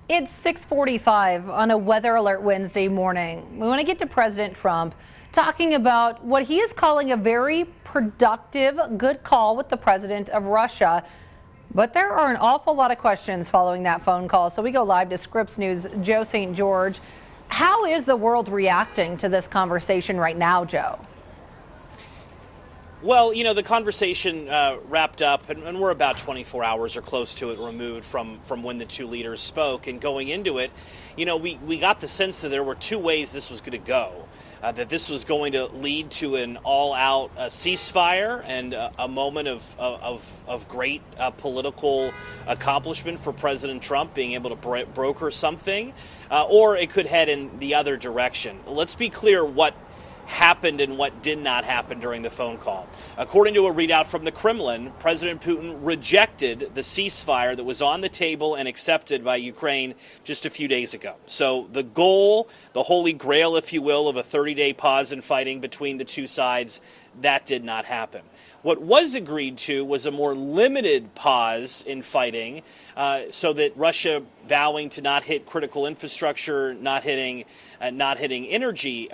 It's 6:45 on a weather alert Wednesday morning. We want to get to President Trump talking about what he is calling a very productive, good call with the president of Russia. But there are an awful lot of questions following that phone call. So we go live to Scripps News' Joe St. George. How is the world reacting to this conversation right now, Joe? Well, the conversation wrapped up, and we're about 24 hours or close to it removed from when the two leaders spoke. And going into it, we got the sense that there were two ways this was going to go. That this was going to lead to an all-out ceasefire and a moment of great political accomplishment for President Trump, being able to broker something, or it could head in the other direction. Let's be clear what happened and what did not happen during the phone call. According to a readout from the Kremlin, President Putin rejected the ceasefire that was on the table and accepted by Ukraine just a few days ago. So the goal, the holy grail, if you will, of a 30-day pause in fighting between the two sides, that did not happen. What was agreed to was a more limited pause in fighting, so that Russia vowing to not hit critical infrastructure, not hitting energy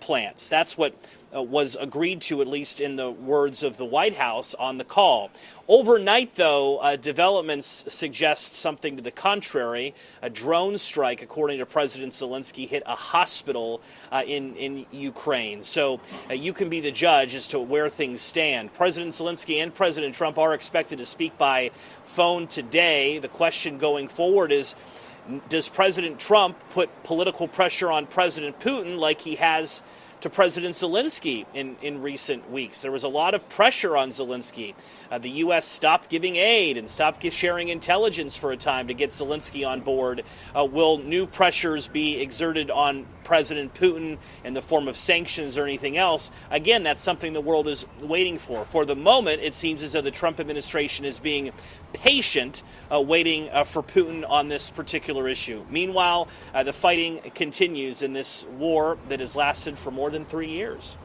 plants. That's what was agreed to, at least in the words of the White House on the call. Overnight, though, developments suggest something to the contrary. A drone strike, according to President Zelensky, hit a hospital in Ukraine. So you can be the judge as to where things stand. President Zelensky and President Trump are expected to speak by phone today. The question going forward is, does President Trump put political pressure on President Putin like he has to President Zelensky in recent weeks? There was a lot of pressure on Zelensky. The U.S. stopped giving aid and stopped sharing intelligence for a time to get Zelensky on board. Will new pressures be exerted on President Putin in the form of sanctions or anything else? Again, that's something the world is waiting for. For the moment, it seems as though the Trump administration is being patient, waiting for Putin on this particular issue. Meanwhile, the fighting continues in this war that has lasted for more than 3 years.